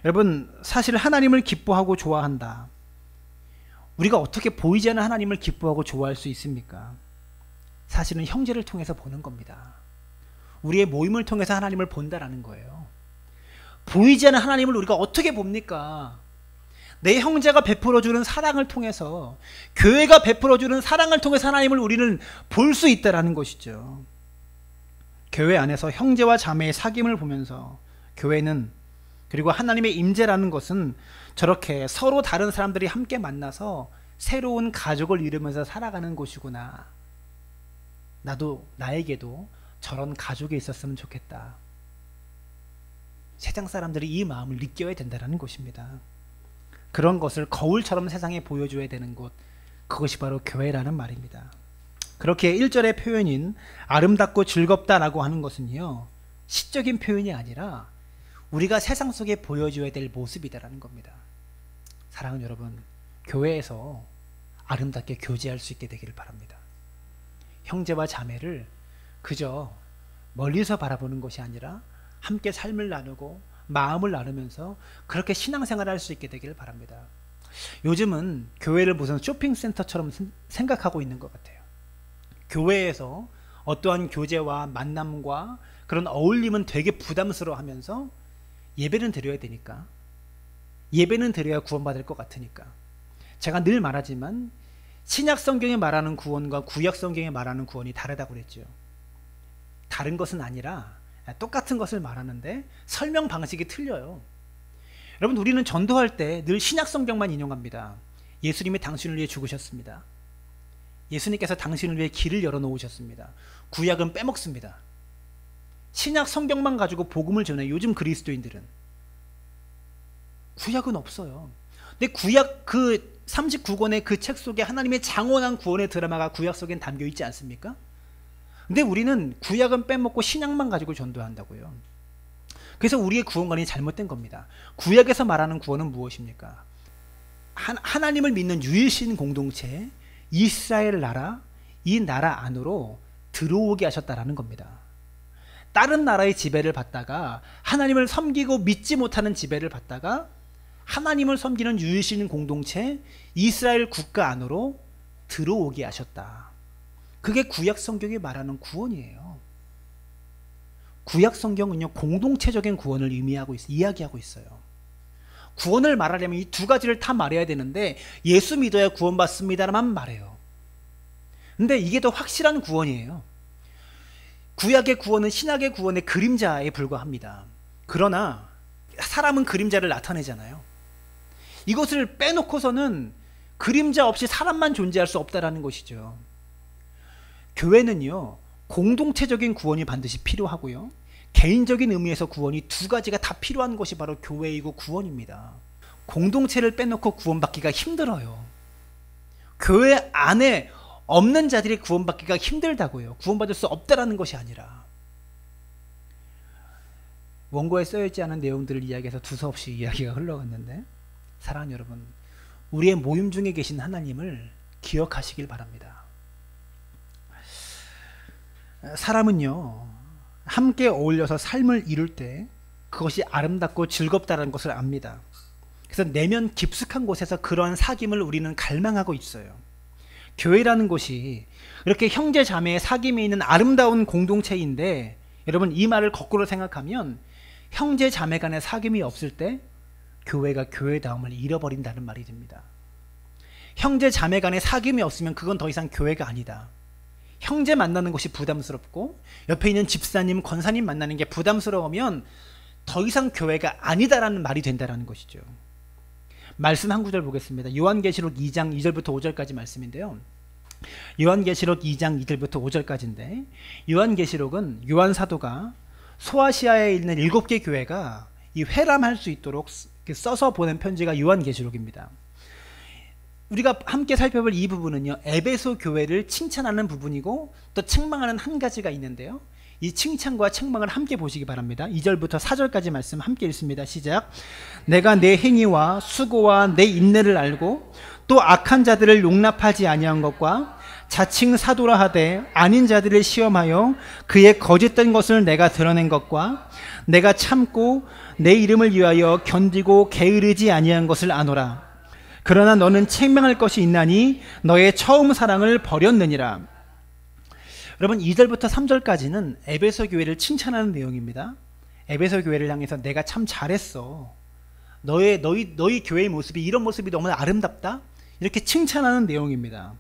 여러분, 사실 하나님을 기뻐하고 좋아한다, 우리가 어떻게 보이지 않는 하나님을 기뻐하고 좋아할 수 있습니까? 사실은 형제를 통해서 보는 겁니다. 우리의 모임을 통해서 하나님을 본다라는 거예요. 보이지 않는 하나님을 우리가 어떻게 봅니까? 내 형제가 베풀어주는 사랑을 통해서, 교회가 베풀어주는 사랑을 통해서 하나님을 우리는 볼 수 있다라는 것이죠. 교회 안에서 형제와 자매의 사귐을 보면서 교회는, 그리고 하나님의 임재라는 것은 저렇게 서로 다른 사람들이 함께 만나서 새로운 가족을 이루면서 살아가는 곳이구나, 나에게도 저런 가족이 있었으면 좋겠다, 세상 사람들이 이 마음을 느껴야 된다는 것입니다. 그런 것을 거울처럼 세상에 보여줘야 되는 곳, 그것이 바로 교회라는 말입니다. 그렇게 1절의 표현인 아름답고 즐겁다라고 하는 것은요, 시적인 표현이 아니라 우리가 세상 속에 보여줘야 될 모습이다라는 겁니다. 사랑하는 여러분, 교회에서 아름답게 교제할 수 있게 되기를 바랍니다. 형제와 자매를 그저 멀리서 바라보는 것이 아니라 함께 삶을 나누고 마음을 나누면서 그렇게 신앙생활을 할 수 있게 되기를 바랍니다. 요즘은 교회를 무슨 쇼핑센터처럼 생각하고 있는 것 같아요. 교회에서 어떠한 교제와 만남과 그런 어울림은 되게 부담스러워하면서 예배는 드려야 되니까, 예배는 드려야 구원받을 것 같으니까. 제가 늘 말하지만 신약 성경에 말하는 구원과 구약 성경에 말하는 구원이 다르다고 그랬죠. 다른 것은 아니라 똑같은 것을 말하는데 설명 방식이 틀려요. 여러분, 우리는 전도할 때 늘 신약 성경만 인용합니다. 예수님이 당신을 위해 죽으셨습니다. 예수님께서 당신을 위해 길을 열어놓으셨습니다. 구약은 빼먹습니다. 신약 성경만 가지고 복음을 전해요. 요즘 그리스도인들은 구약은 없어요. 근데 구약 그 39권의 그 책 속에 하나님의 장원한 구원의 드라마가 구약 속엔 담겨 있지 않습니까? 근데 우리는 구약은 빼먹고 신약만 가지고 전도한다고요. 그래서 우리의 구원관이 잘못된 겁니다. 구약에서 말하는 구원은 무엇입니까? 하나님을 믿는 유일신 공동체 이스라엘 나라, 이 나라 안으로 들어오게 하셨다라는 겁니다. 다른 나라의 지배를 받다가 하나님을 섬기고 믿지 못하는 지배를 받다가 하나님을 섬기는 유일신 공동체 이스라엘 국가 안으로 들어오게 하셨다. 그게 구약 성경이 말하는 구원이에요. 구약 성경은요, 공동체적인 구원을 이야기하고 있어요. 구원을 말하려면 이 두 가지를 다 말해야 되는데 예수 믿어야 구원받습니다만 말해요. 근데 이게 더 확실한 구원이에요. 구약의 구원은 신약의 구원의 그림자에 불과합니다. 그러나 사람은 그림자를 나타내잖아요. 이것을 빼놓고서는 그림자 없이 사람만 존재할 수 없다라는 것이죠. 교회는요, 공동체적인 구원이 반드시 필요하고요, 개인적인 의미에서 구원이 두 가지가 다 필요한 것이 바로 교회이고 구원입니다. 공동체를 빼놓고 구원받기가 힘들어요. 교회 안에 없는 자들이 구원받기가 힘들다고요. 구원받을 수 없다라는 것이 아니라. 원고에 써있지 않은 내용들을 이야기해서 두서없이 이야기가 흘러갔는데, 사랑하는 여러분, 우리의 모임 중에 계신 하나님을 기억하시길 바랍니다. 사람은요, 함께 어울려서 삶을 이룰 때 그것이 아름답고 즐겁다는 것을 압니다. 그래서 내면 깊숙한 곳에서 그러한 사귐을 우리는 갈망하고 있어요. 교회라는 곳이 이렇게 형제 자매의 사귐이 있는 아름다운 공동체인데, 여러분 이 말을 거꾸로 생각하면 형제 자매 간의 사귐이 없을 때 교회가 교회다움을 잃어버린다는 말이 됩니다. 형제 자매 간의 사귐이 없으면 그건 더 이상 교회가 아니다. 형제 만나는 것이 부담스럽고 옆에 있는 집사님, 권사님 만나는 게 부담스러우면 더 이상 교회가 아니다라는 말이 된다는 것이죠. 말씀 한 구절 보겠습니다. 요한계시록 2장 2절부터 5절까지 말씀인데요. 요한계시록 2장 2절부터 5절까지인데, 요한계시록은 요한 사도가 소아시아에 있는 7개 교회가 이 회람할 수 있도록 써서 보낸 편지가 요한계시록입니다. 우리가 함께 살펴볼 이 부분은요, 에베소 교회를 칭찬하는 부분이고 또 책망하는 한 가지가 있는데요, 이 칭찬과 책망을 함께 보시기 바랍니다. 2절부터 4절까지 말씀 함께 읽습니다. 시작. 내가 내 행위와 수고와 내 인내를 알고 또 악한 자들을 용납하지 아니한 것과 자칭 사도라 하되 아닌 자들을 시험하여 그의 거짓된 것을 내가 드러낸 것과 내가 참고 내 이름을 위하여 견디고 게으르지 아니한 것을 아노라. 그러나 너는 책망할 것이 있나니 너의 처음 사랑을 버렸느니라. 여러분 2절부터 3절까지는 에베소 교회를 칭찬하는 내용입니다. 에베소 교회를 향해서 내가 참 잘했어. 너희 교회의 모습이 이런 모습이 너무 아름답다. 이렇게 칭찬하는 내용입니다.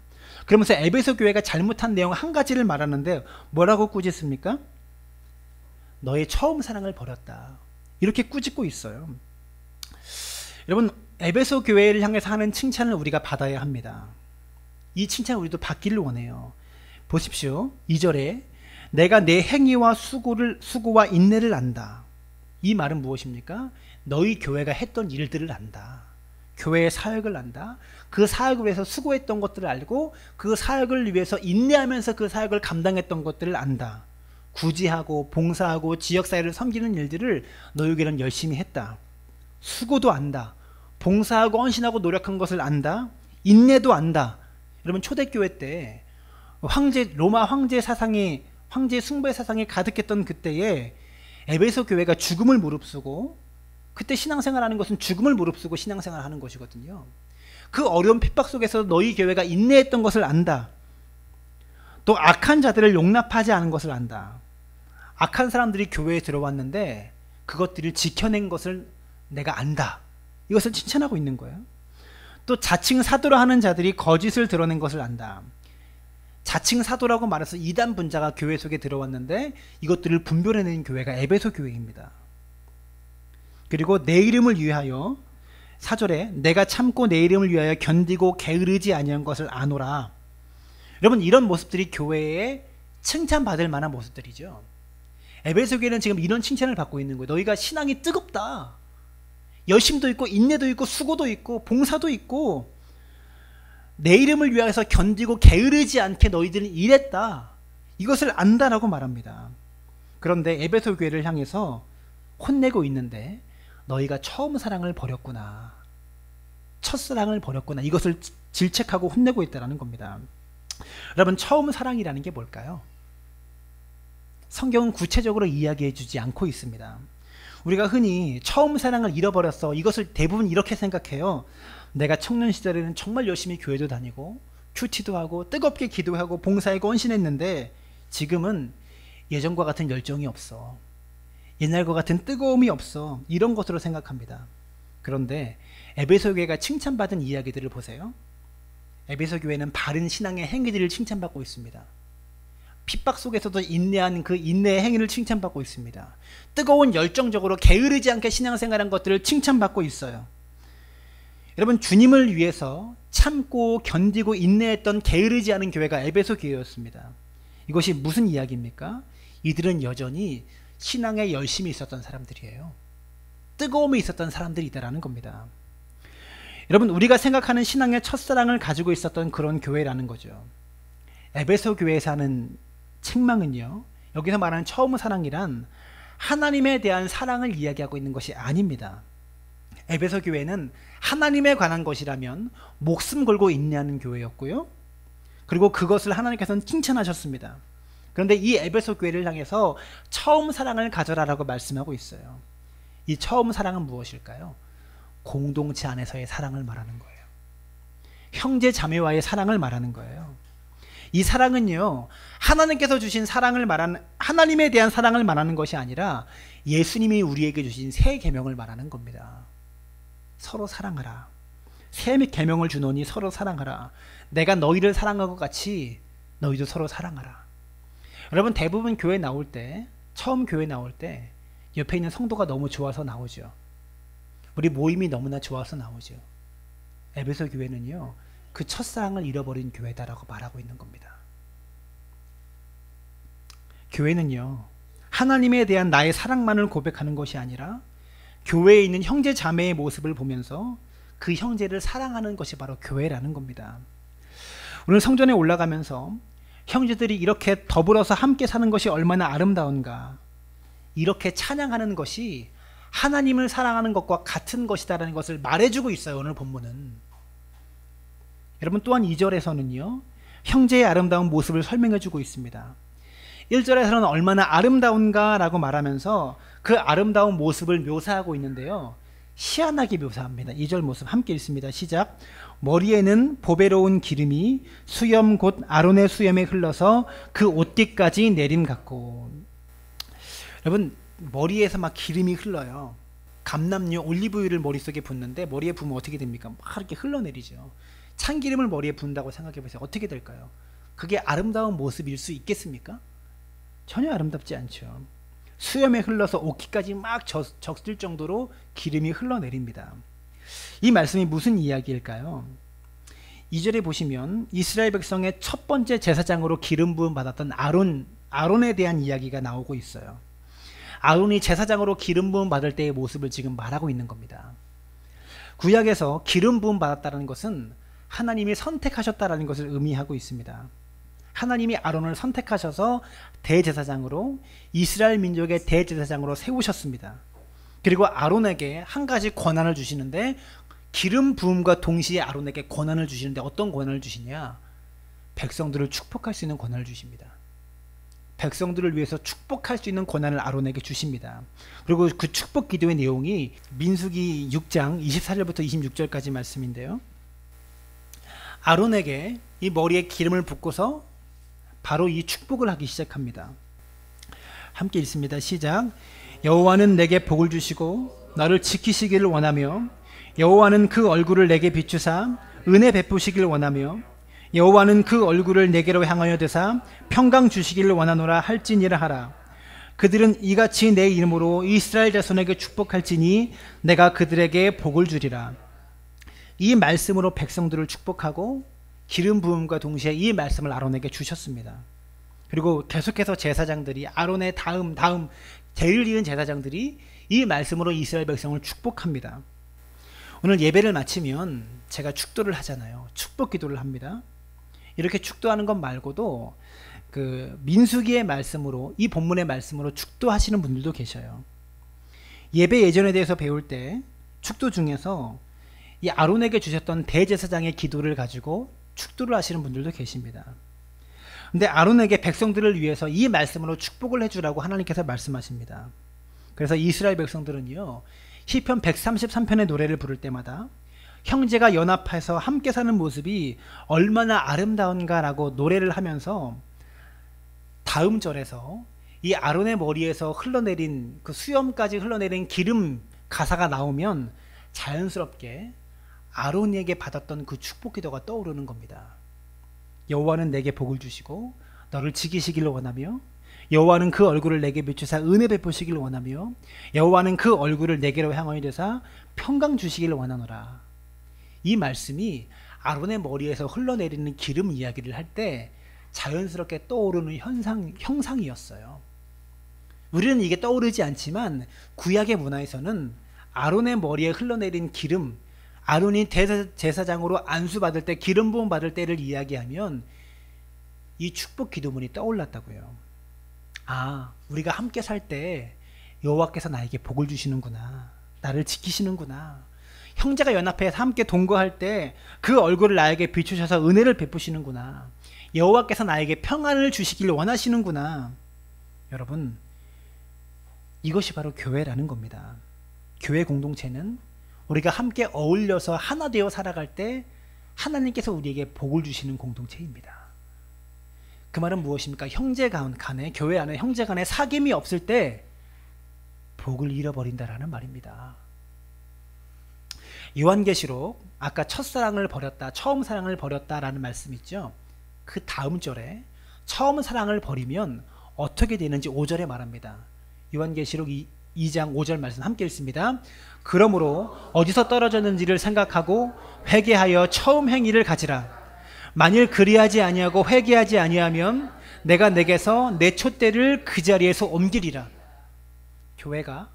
그러면서 에베소 교회가 잘못한 내용 한 가지를 말하는데 뭐라고 꾸짖습니까? 너의 처음 사랑을 버렸다. 이렇게 꾸짖고 있어요. 여러분 에베소 교회를 향해서 하는 칭찬을 우리가 받아야 합니다. 이 칭찬을 우리도 받기를 원해요. 보십시오. 2절에 내가 내 행위와 수고와 인내를 안다. 이 말은 무엇입니까? 너희 교회가 했던 일들을 안다. 교회의 사역을 안다. 그 사역을 위해서 수고했던 것들을 알고 그 사역을 위해서 인내하면서 그 사역을 감당했던 것들을 안다. 구제하고 봉사하고 지역사회를 섬기는 일들을 너희 교회는 열심히 했다. 수고도 안다. 봉사하고 헌신하고 노력한 것을 안다. 인내도 안다. 여러분 초대교회 때 로마 황제 숭배 사상이 가득했던 그때에 에베소 교회가 죽음을 무릅쓰고, 그때 신앙생활하는 것은 죽음을 무릅쓰고 신앙생활하는 것이거든요. 그 어려운 핍박 속에서 너희 교회가 인내했던 것을 안다. 또 악한 자들을 용납하지 않은 것을 안다. 악한 사람들이 교회에 들어왔는데 그것들을 지켜낸 것을 내가 안다. 이것을 칭찬하고 있는 거예요. 또 자칭 사도라 하는 자들이 거짓을 드러낸 것을 안다. 자칭 사도라고 말해서 이단 분자가 교회 속에 들어왔는데 이것들을 분별해내는 교회가 에베소 교회입니다. 그리고 내 이름을 위하여 4절에 내가 참고 내 이름을 위하여 견디고 게으르지 아니한 것을 아노라. 여러분 이런 모습들이 교회에 칭찬받을 만한 모습들이죠. 에베소 교회는 지금 이런 칭찬을 받고 있는 거예요. 너희가 신앙이 뜨겁다. 열심도 있고 인내도 있고 수고도 있고 봉사도 있고 내 이름을 위해서 견디고 게으르지 않게 너희들은 일했다. 이것을 안다라고 말합니다. 그런데 에베소 교회를 향해서 혼내고 있는데 너희가 처음 사랑을 버렸구나. 첫사랑을 버렸구나. 이것을 질책하고 혼내고 있다는 겁니다. 여러분 처음 사랑이라는 게 뭘까요? 성경은 구체적으로 이야기해 주지 않고 있습니다. 우리가 흔히 처음 사랑을 잃어버렸어, 이것을 대부분 이렇게 생각해요. 내가 청년 시절에는 정말 열심히 교회도 다니고 큐티도 하고 뜨겁게 기도하고 봉사에 헌신했는데 지금은 예전과 같은 열정이 없어, 옛날과 같은 뜨거움이 없어, 이런 것으로 생각합니다. 그런데 에베소 교회가 칭찬받은 이야기들을 보세요. 에베소 교회는 바른 신앙의 행위들을 칭찬받고 있습니다. 핍박 속에서도 인내한 그 인내의 행위를 칭찬받고 있습니다. 뜨거운 열정적으로 게으르지 않게 신앙생활한 것들을 칭찬받고 있어요. 여러분, 주님을 위해서 참고 견디고 인내했던 게으르지 않은 교회가 에베소 교회였습니다. 이것이 무슨 이야기입니까? 이들은 여전히 신앙에 열심히 있었던 사람들이에요. 뜨거움이 있었던 사람들이다라는 겁니다. 여러분, 우리가 생각하는 신앙의 첫사랑을 가지고 있었던 그런 교회라는 거죠. 에베소 교회에서 하는 책망은요, 여기서 말하는 처음 사랑이란 하나님에 대한 사랑을 이야기하고 있는 것이 아닙니다. 에베소 교회는 하나님에 관한 것이라면 목숨 걸고 인내하는 교회였고요, 그리고 그것을 하나님께서는 칭찬하셨습니다. 그런데 이 에베소 교회를 향해서 처음 사랑을 가져라라고 말씀하고 있어요. 이 처음 사랑은 무엇일까요? 공동체 안에서의 사랑을 말하는 거예요. 형제 자매와의 사랑을 말하는 거예요. 이 사랑은요, 하나님께서 주신 사랑을 말하는, 하나님에 대한 사랑을 말하는 것이 아니라 예수님이 우리에게 주신 새 계명을 말하는 겁니다. 서로 사랑하라. 새 계명을 주노니 서로 사랑하라. 내가 너희를 사랑한 것 같이 너희도 서로 사랑하라. 여러분, 대부분 교회 나올 때, 처음 교회 나올 때 옆에 있는 성도가 너무 좋아서 나오죠. 우리 모임이 너무나 좋아서 나오죠. 에베소 교회는요, 그 첫사랑을 잃어버린 교회다라고 말하고 있는 겁니다. 교회는요, 하나님에 대한 나의 사랑만을 고백하는 것이 아니라 교회에 있는 형제 자매의 모습을 보면서 그 형제를 사랑하는 것이 바로 교회라는 겁니다. 오늘 성전에 올라가면서 형제들이 이렇게 더불어서 함께 사는 것이 얼마나 아름다운가, 이렇게 찬양하는 것이 하나님을 사랑하는 것과 같은 것이다라는 것을 말해주고 있어요, 오늘 본문은. 여러분, 또한 2절에서는요, 형제의 아름다운 모습을 설명해주고 있습니다. 1절에서는 얼마나 아름다운가 라고 말하면서 그 아름다운 모습을 묘사하고 있는데요, 희한하게 묘사합니다. 2절 모습 함께 읽습니다. 시작. 머리에는 보배로운 기름이 수염 곧 아론의 수염에 흘러서 그 옷깃까지 내림 같고. 여러분, 머리에서 막 기름이 흘러요. 감람류 올리브유를 머릿속에 붓는데 머리에 부으면 어떻게 됩니까? 막 이렇게 흘러내리죠. 참기름을 머리에 부은다고 생각해 보세요. 어떻게 될까요? 그게 아름다운 모습일 수 있겠습니까? 전혀 아름답지 않죠. 수염에 흘러서 옷깃까지 막 적실 정도로 기름이 흘러내립니다. 이 말씀이 무슨 이야기일까요? 2절에 보시면 이스라엘 백성의 첫 번째 제사장으로 기름 부음 받았던 아론에 대한 이야기가 나오고 있어요. 아론이 제사장으로 기름 부음 받을 때의 모습을 지금 말하고 있는 겁니다. 구약에서 기름 부음 받았다는 것은 하나님이 선택하셨다라는 것을 의미하고 있습니다. 하나님이 아론을 선택하셔서 대제사장으로, 이스라엘 민족의 대제사장으로 세우셨습니다. 그리고 아론에게 한 가지 권한을 주시는데, 기름 부음과 동시에 아론에게 권한을 주시는데 어떤 권한을 주시냐? 백성들을 축복할 수 있는 권한을 주십니다. 백성들을 위해서 축복할 수 있는 권한을 아론에게 주십니다. 그리고 그 축복 기도의 내용이 민수기 6장 24절부터 26절까지 말씀인데요, 아론에게 이 머리에 기름을 붓고서 바로 이 축복을 하기 시작합니다. 함께 읽습니다. 시작. 여호와는 내게 복을 주시고 나를 지키시기를 원하며, 여호와는 그 얼굴을 내게 비추사 은혜 베푸시기를 원하며, 여호와는 그 얼굴을 내게로 향하여 드사 평강 주시기를 원하노라 할지니라 하라. 그들은 이같이 내 이름으로 이스라엘 자손에게 축복할지니 내가 그들에게 복을 주리라. 이 말씀으로 백성들을 축복하고 기름 부음과 동시에 이 말씀을 아론에게 주셨습니다. 그리고 계속해서 제사장들이, 아론의 다음 대를 이은 제사장들이 이 말씀으로 이스라엘 백성을 축복합니다. 오늘 예배를 마치면 제가 축도를 하잖아요. 축복 기도를 합니다. 이렇게 축도하는 것 말고도 그 민수기의 말씀으로, 이 본문의 말씀으로 축도하시는 분들도 계셔요. 예배 예전에 대해서 배울 때 축도 중에서 이 아론에게 주셨던 대제사장의 기도를 가지고 축도를 하시는 분들도 계십니다. 근데 아론에게 백성들을 위해서 이 말씀으로 축복을 해주라고 하나님께서 말씀하십니다. 그래서 이스라엘 백성들은요, 시편 133편의 노래를 부를 때마다 형제가 연합해서 함께 사는 모습이 얼마나 아름다운가라고 노래를 하면서 다음 절에서 이 아론의 머리에서 흘러내린 그 수염까지 흘러내린 기름 가사가 나오면 자연스럽게 아론에게 받았던 그 축복 기도가 떠오르는 겁니다. 여호와는 내게 복을 주시고 너를 지키시기를 원하며 여호와는 그 얼굴을 내게 비추사 은혜 베푸시기를 원하며 여호와는 그 얼굴을 내게로 향하여 되사 평강 주시기를 원하노라. 이 말씀이 아론의 머리에서 흘러내리는 기름 이야기를 할 때 자연스럽게 떠오르는 형상이었어요. 우리는 이게 떠오르지 않지만 구약의 문화에서는 아론의 머리에 흘러내린 기름, 아론이 제사장으로 안수받을 때 기름 부음 받을 때를 이야기하면 이 축복 기도문이 떠올랐다고요. 아, 우리가 함께 살 때 여호와께서 나에게 복을 주시는구나, 나를 지키시는구나, 형제가 연합해서 함께 동거할 때 그 얼굴을 나에게 비추셔서 은혜를 베푸시는구나, 여호와께서 나에게 평안을 주시길 원하시는구나. 여러분, 이것이 바로 교회라는 겁니다. 교회 공동체는 우리가 함께 어울려서 하나 되어 살아갈 때 하나님께서 우리에게 복을 주시는 공동체입니다. 그 말은 무엇입니까? 형제 간에, 교회 안에 형제 간에 사귐이 없을 때 복을 잃어버린다라는 말입니다. 요한계시록 아까 첫사랑을 버렸다, 처음 사랑을 버렸다라는 말씀 있죠. 그 다음 절에 처음 사랑을 버리면 어떻게 되는지 5절에 말합니다. 요한계시록 2장 5절 말씀 함께 읽습니다. 그러므로 어디서 떨어졌는지를 생각하고 회개하여 처음 행위를 가지라. 만일 그리하지 아니하고 회개하지 아니하면 내가 내게서 내 촛대를 그 자리에서 옮기리라. 교회가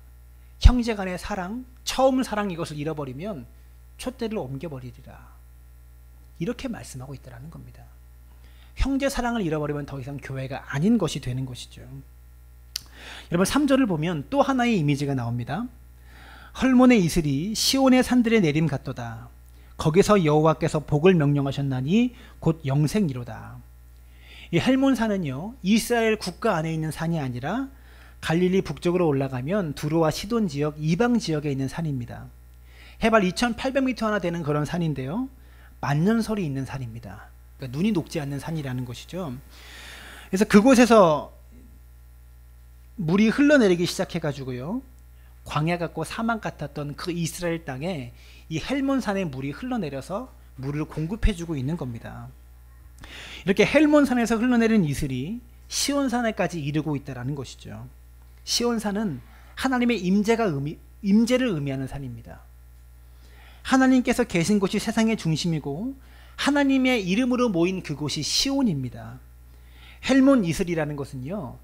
형제 간의 사랑, 처음 사랑 이것을 잃어버리면 촛대를 옮겨버리리라. 이렇게 말씀하고 있다는 겁니다. 형제 사랑을 잃어버리면 더 이상 교회가 아닌 것이 되는 것이죠. 여러분 3절을 보면 또 하나의 이미지가 나옵니다. 헐몬의 이슬이 시온의 산들에 내림 같도다. 거기서 여호와께서 복을 명령하셨나니 곧 영생이로다. 이 헬몬산은요, 이스라엘 국가 안에 있는 산이 아니라 갈릴리 북쪽으로 올라가면 두로와 시돈 지역 이방 지역에 있는 산입니다. 해발 2800m 하나 되는 그런 산인데요, 만년설이 있는 산입니다. 그러니까 눈이 녹지 않는 산이라는 것이죠. 그래서 그곳에서 물이 흘러내리기 시작해가지고요, 광야 같고 사막 같았던 그 이스라엘 땅에 이 헬몬산의 물이 흘러내려서 물을 공급해주고 있는 겁니다. 이렇게 헬몬산에서 흘러내린 이슬이 시온산에까지 이르고 있다는 것이죠. 시온산은 하나님의 임재를 의미하는 산입니다. 하나님께서 계신 곳이 세상의 중심이고 하나님의 이름으로 모인 그곳이 시온입니다. 헬몬 이슬이라는 것은요,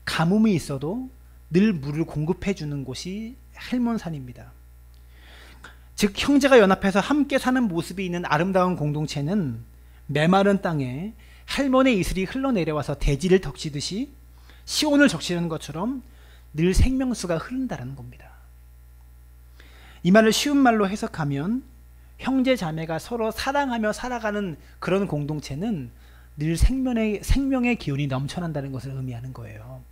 가뭄이 있어도 늘 물을 공급해 주는 곳이 헬몬산입니다. 즉 형제가 연합해서 함께 사는 모습이 있는 아름다운 공동체는 메마른 땅에 헬몬의 이슬이 흘러내려와서 대지를 적시듯이 시온을 적시는 것처럼 늘 생명수가 흐른다는 겁니다. 이 말을 쉬운 말로 해석하면 형제 자매가 서로 사랑하며 살아가는 그런 공동체는 늘 생명의 기운이 넘쳐난다는 것을 의미하는 거예요.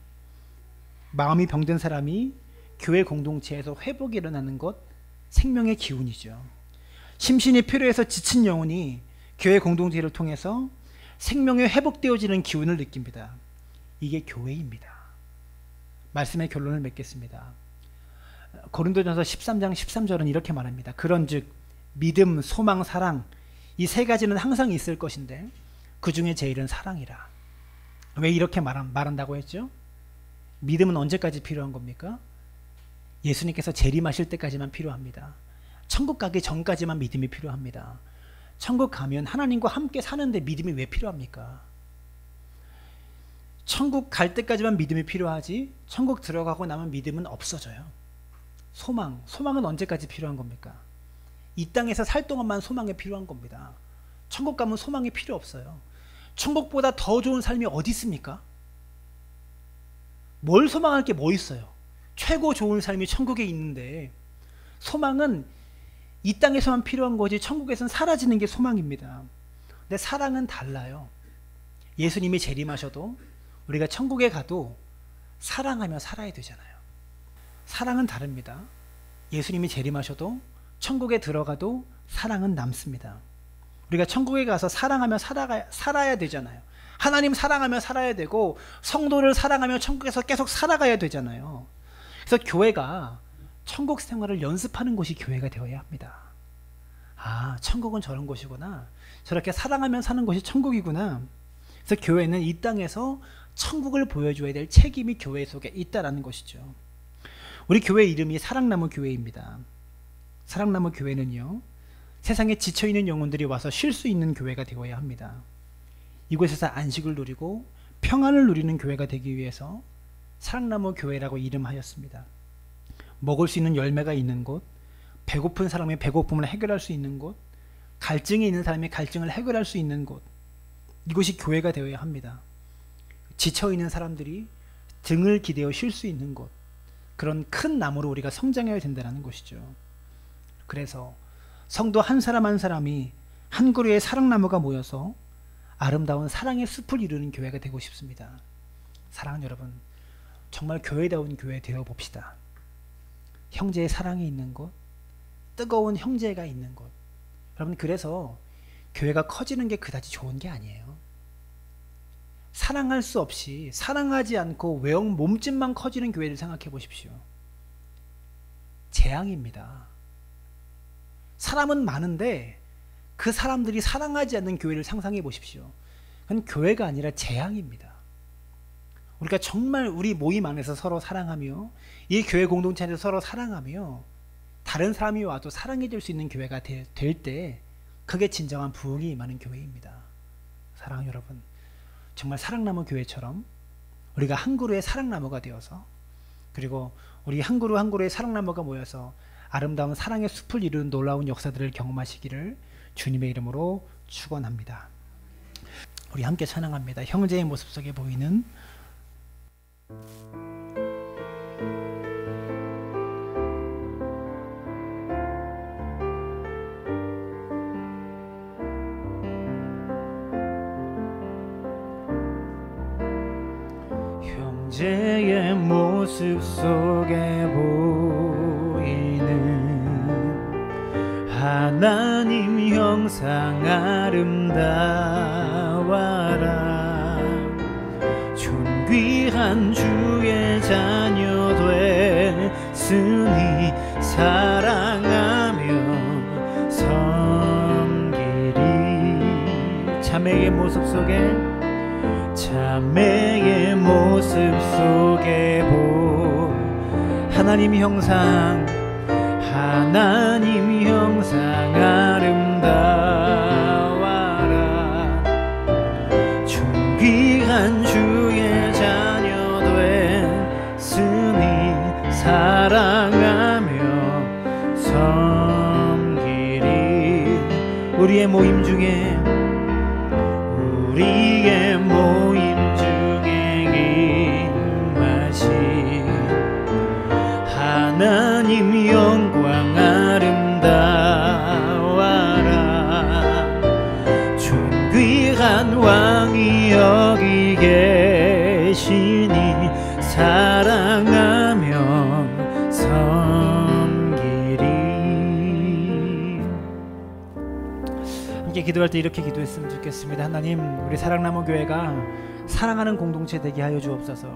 마음이 병든 사람이 교회 공동체에서 회복이 일어나는 것, 생명의 기운이죠. 심신이 필요해서 지친 영혼이 교회 공동체를 통해서 생명이 회복되어지는 기운을 느낍니다. 이게 교회입니다. 말씀의 결론을 맺겠습니다. 고린도전서 13장 13절은 이렇게 말합니다. 그런즉 믿음, 소망, 사랑, 이 세 가지는 항상 있을 것인데 그 중에 제일은 사랑이라. 왜 이렇게 말한다고 했죠? 믿음은 언제까지 필요한 겁니까? 예수님께서 재림하실 때까지만 필요합니다. 천국 가기 전까지만 믿음이 필요합니다. 천국 가면 하나님과 함께 사는데 믿음이 왜 필요합니까? 천국 갈 때까지만 믿음이 필요하지 천국 들어가고 나면 믿음은 없어져요. 소망은 언제까지 필요한 겁니까? 이 땅에서 살 동안만 소망이 필요한 겁니다. 천국 가면 소망이 필요 없어요. 천국보다 더 좋은 삶이 어디 있습니까? 뭘 소망할 게 뭐 있어요? 최고 좋은 삶이 천국에 있는데 소망은 이 땅에서만 필요한 거지 천국에서는 사라지는 게 소망입니다. 근데 사랑은 달라요. 예수님이 재림하셔도 우리가 천국에 가도 사랑하며 살아야 되잖아요. 사랑은 다릅니다. 예수님이 재림하셔도 천국에 들어가도 사랑은 남습니다. 우리가 천국에 가서 사랑하며 살아야 되잖아요. 하나님 사랑하며 살아야 되고 성도를 사랑하며 천국에서 계속 살아가야 되잖아요. 그래서 교회가 천국 생활을 연습하는 곳이 교회가 되어야 합니다. 아, 천국은 저런 곳이구나. 저렇게 사랑하며 사는 곳이 천국이구나. 그래서 교회는 이 땅에서 천국을 보여줘야 될 책임이 교회 속에 있다라는 것이죠. 우리 교회 이름이 사랑나무 교회입니다. 사랑나무 교회는요, 세상에 지쳐있는 영혼들이 와서 쉴 수 있는 교회가 되어야 합니다. 이곳에서 안식을 누리고 평안을 누리는 교회가 되기 위해서 사랑나무 교회라고 이름하였습니다. 먹을 수 있는 열매가 있는 곳, 배고픈 사람의 배고픔을 해결할 수 있는 곳, 갈증이 있는 사람의 갈증을 해결할 수 있는 곳, 이곳이 교회가 되어야 합니다. 지쳐있는 사람들이 등을 기대어 쉴 수 있는 곳, 그런 큰 나무로 우리가 성장해야 된다는 것이죠. 그래서 성도 한 사람 한 사람이 한 그루의 사랑나무가 모여서 아름다운 사랑의 숲을 이루는 교회가 되고 싶습니다. 사랑하는 여러분, 정말 교회다운 교회 되어 봅시다. 형제의 사랑이 있는 곳, 뜨거운 형제가 있는 곳. 여러분, 그래서 교회가 커지는 게 그다지 좋은 게 아니에요. 사랑할 수 없이, 사랑하지 않고 외형 몸집만 커지는 교회를 생각해 보십시오. 재앙입니다. 사람은 많은데 그 사람들이 사랑하지 않는 교회를 상상해 보십시오. 그건 교회가 아니라 재앙입니다. 우리가 정말 우리 모임 안에서 서로 사랑하며 이 교회 공동체 안에서 서로 사랑하며 다른 사람이 와도 사랑해 줄 수 있는 교회가 될 때 그게 진정한 부흥이 임하는 교회입니다. 사랑하는 여러분, 정말 사랑나무 교회처럼 우리가 한 그루의 사랑나무가 되어서, 그리고 우리 한 그루 한 그루의 사랑나무가 모여서 아름다운 사랑의 숲을 이루는 놀라운 역사들을 경험하시기를 주님의 이름으로 축원합니다. 우리 함께 찬양합니다. 형제의 모습 속에 보이는 형제의 모습 속에 보이는 하나님 형상 아름다워라. 존귀한 주의 자녀 됐으니 사랑하며 섬기리. 자매의 모습 속에, 자매의 모습 속에 보 하나님 형상, 하나님 형상 아름다워라. 존귀한 주의 자녀 됐으니 사랑하며 섬기리. 우리의 모임 중에, 우리의 모임 중에 임하신 하나님 영광 아름다워라. 존귀한 왕이 여기 계시니 사랑하며 섬기리. 함께 기도할 때 이렇게 기도했으면 좋겠습니다. 하나님, 우리 사랑나무 교회가 사랑하는 공동체 되게 하여 주옵소서.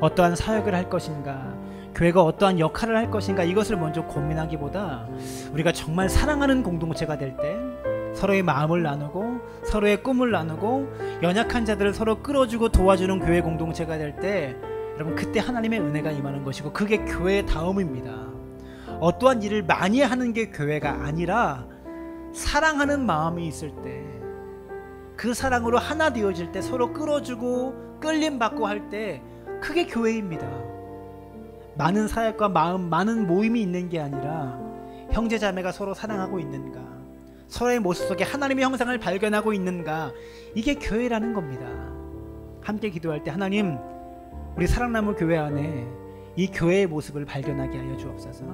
어떠한 사역을 할 것인가, 교회가 어떠한 역할을 할 것인가, 이것을 먼저 고민하기보다 우리가 정말 사랑하는 공동체가 될 때 서로의 마음을 나누고 서로의 꿈을 나누고 연약한 자들을 서로 끌어주고 도와주는 교회 공동체가 될 때, 여러분, 그때 하나님의 은혜가 임하는 것이고 그게 교회의 다음입니다. 어떠한 일을 많이 하는 게 교회가 아니라 사랑하는 마음이 있을 때, 그 사랑으로 하나 되어질 때, 서로 끌어주고 끌림받고 할 때, 그게 교회입니다. 많은 사역과 마음, 많은 모임이 있는 게 아니라 형제자매가 서로 사랑하고 있는가, 서로의 모습 속에 하나님의 형상을 발견하고 있는가, 이게 교회라는 겁니다. 함께 기도할 때, 하나님, 우리 사랑나무 교회 안에 이 교회의 모습을 발견하게 하여 주옵소서.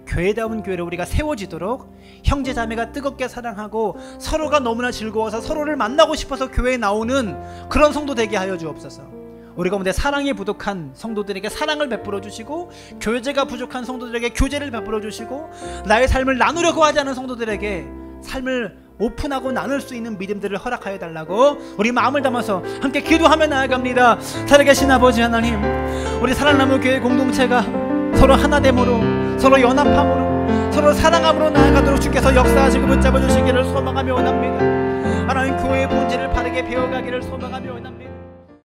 교회다운 교회를 우리가 세워지도록 형제자매가 뜨겁게 사랑하고 서로가 너무나 즐거워서 서로를 만나고 싶어서 교회에 나오는 그런 성도 되게 하여 주옵소서. 우리 가운데 사랑이 부족한 성도들에게 사랑을 베풀어 주시고, 교제가 부족한 성도들에게 교제를 베풀어 주시고, 나의 삶을 나누려고 하지 않은 성도들에게 삶을 오픈하고 나눌 수 있는 믿음들을 허락하여 달라고 우리 마음을 담아서 함께 기도하며 나아갑니다. 살아계신 아버지 하나님, 우리 사랑나무 교회 공동체가 서로 하나됨으로, 서로 연합함으로, 서로 사랑함으로 나아가도록 주께서 역사하시고 붙잡아 주시기를 소망하며 원합니다. 하나님, 교회의 본질을 바르게 배워가기를 소망하며 원합니다.